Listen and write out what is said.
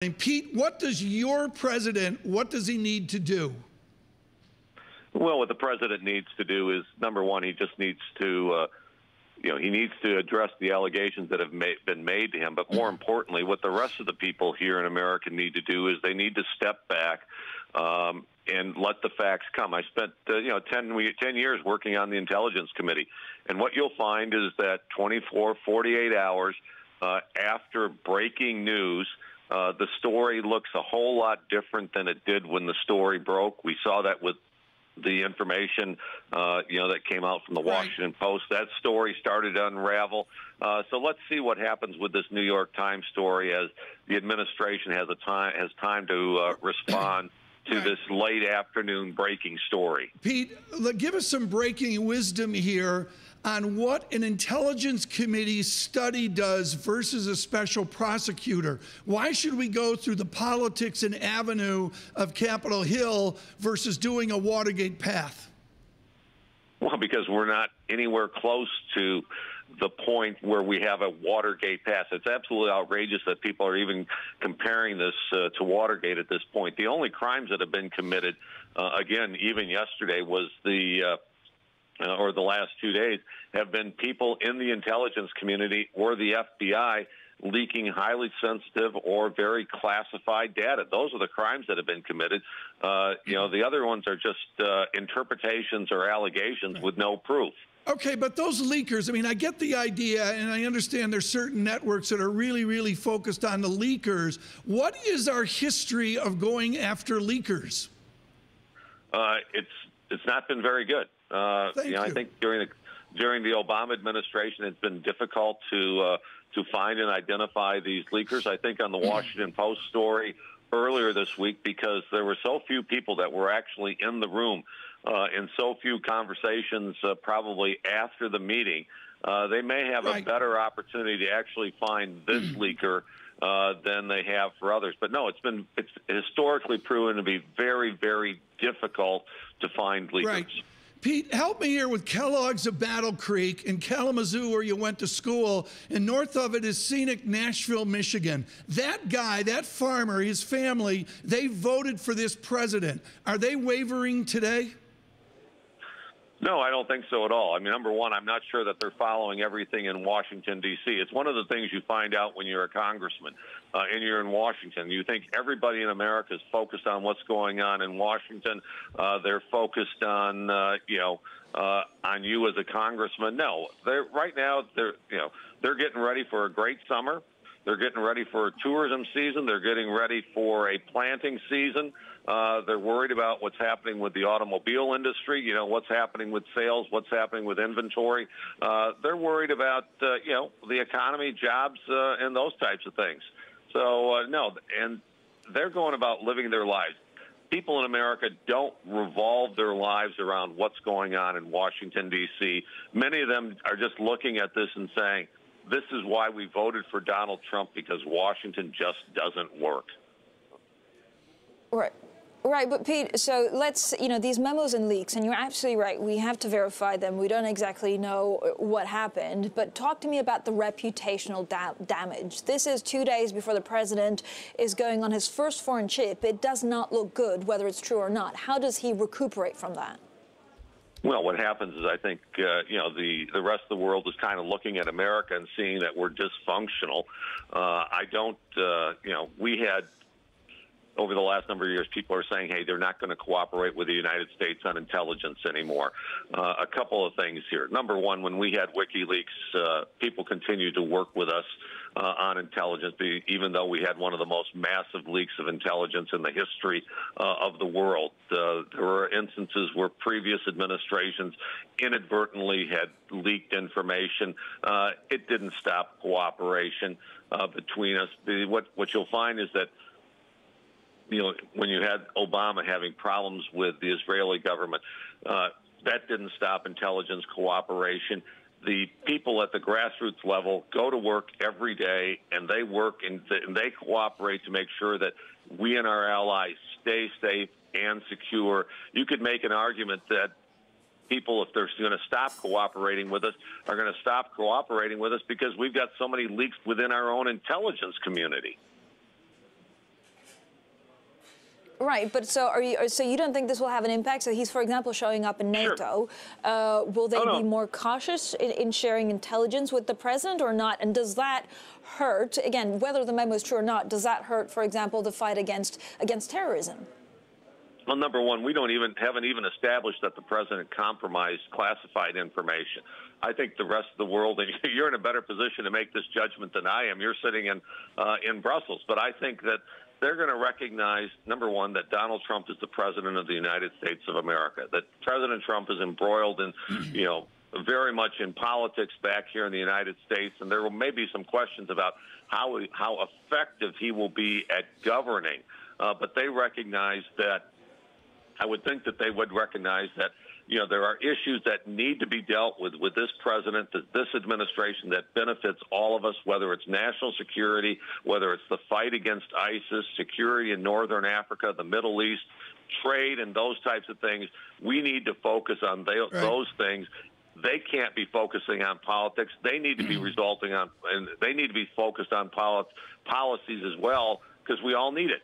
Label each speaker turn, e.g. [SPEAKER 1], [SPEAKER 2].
[SPEAKER 1] And Pete, what does your president, what does he need to do?
[SPEAKER 2] Well, what the president needs to do is, number one, he just needs to, he needs to address the allegations that have been made to him. But more importantly, what the rest of the people here in America need to do is they need to step back and let the facts come. I spent, 10 years working on the Intelligence Committee. And what you'll find is that 24, 48 hours after breaking news, the story looks a whole lot different than it did when the story broke. We saw that with the information, that came out from the Washington Post. That story started to unravel. So let's see what happens with this New York Times story as the administration has time to respond to this late afternoon breaking story.
[SPEAKER 1] Pete, give us some breaking wisdom here on what an intelligence committee study does versus a special prosecutor. Why should we go through the politics and avenue of Capitol Hill versus doing a Watergate path?
[SPEAKER 2] Well, because we're not anywhere close to the point where we have a Watergate path. It's absolutely outrageous that people are even comparing this to Watergate at this point. The only crimes that have been committed, again, even yesterday, was or the last 2 days, have been people in the intelligence community or the FBI leaking highly sensitive or very classified data. Those are the crimes that have been committed. The other ones are just interpretations or allegations with no proof.
[SPEAKER 1] Okay, but those leakers, I mean, I get the idea, and I understand there's certain networks that are really, really focused on the leakers. What is our history of going after leakers?
[SPEAKER 2] It's not been very good.
[SPEAKER 1] Thank you.
[SPEAKER 2] I think during the Obama administration, it's been difficult to find and identify these leakers. I think on the Washington Post story earlier this week, because there were so few people that were actually in the room and so few conversations probably after the meeting, they may have a better opportunity to actually find this leaker than they have for others. But no, it's historically proven to be very, very difficult to find leakers.
[SPEAKER 1] Right. Pete, help me here with Kellogg's of Battle Creek in Kalamazoo, where you went to school, and north of it is scenic Nashville, Michigan. That guy, that farmer, his family, they voted for this president. Are they wavering today?
[SPEAKER 2] No, I don't think so at all. I mean, number one, I'm not sure that they're following everything in Washington, D.C. It's one of the things you find out when you're a congressman and you're in Washington. You think everybody in America is focused on what's going on in Washington. They're focused on, on you as a congressman. No, right now they're getting ready for a great summer. They're getting ready for a tourism season. They're getting ready for a planting season. They're worried about what's happening with the automobile industry, what's happening with sales, what's happening with inventory. They're worried about, the economy, jobs, and those types of things. So, no, and they're going about living their lives. People in America don't revolve their lives around what's going on in Washington, D.C. Many of them are just looking at this and saying, this is why we voted for Donald Trump, because Washington just doesn't work.
[SPEAKER 3] Right, but Pete, so let's, these memos and leaks, and you're absolutely right, we have to verify them. We don't exactly know what happened, but talk to me about the reputational damage. This is 2 days before the president is going on his first foreign trip. It does not look good, whether it's true or not. How does he recuperate from that?
[SPEAKER 2] Well, what happens is I think, the rest of the world is kind of looking at America and seeing that we're dysfunctional. We had, over the last number of years, people are saying, hey, they're not going to cooperate with the United States on intelligence anymore. A couple of things here. Number one, when we had WikiLeaks, people continued to work with us on intelligence, even though we had one of the most massive leaks of intelligence in the history of the world. There were instances where previous administrations inadvertently had leaked information. It didn't stop cooperation between us. What you'll find is that when you had Obama having problems with the Israeli government, that didn't stop intelligence cooperation. The people at the grassroots level go to work every day, and they work and they cooperate to make sure that we and our allies stay safe and secure. You could make an argument that people, if they're going to stop cooperating with us, are going to stop cooperating with us because we've got so many leaks within our own intelligence community.
[SPEAKER 3] Right, but so you don't think this will have an impact? So he's, for example, showing up in NATO. Sure. Will they be more cautious in sharing intelligence with the president or not? And does that hurt, again, whether the memo is true or not, does that hurt, for example, the fight against terrorism?
[SPEAKER 2] Well, number one, we haven't even established that the president compromised classified information. I think the rest of the world, and you're in a better position to make this judgment than I am. You're sitting in Brussels, but I think that they're going to recognize, number one, that Donald Trump is the president of the United States of America, that President Trump is embroiled in, very much in politics back here in the United States, and there may be some questions about how effective he will be at governing. But they recognize that, I would think that they would recognize that, there are issues that need to be dealt with this president, this administration that benefits all of us, whether it's national security, whether it's the fight against ISIS, security in northern Africa, the Middle East, trade and those types of things. We need to focus on those things. They can't be focusing on politics. They need to be and they need to be focused on policies as well, because we all need it.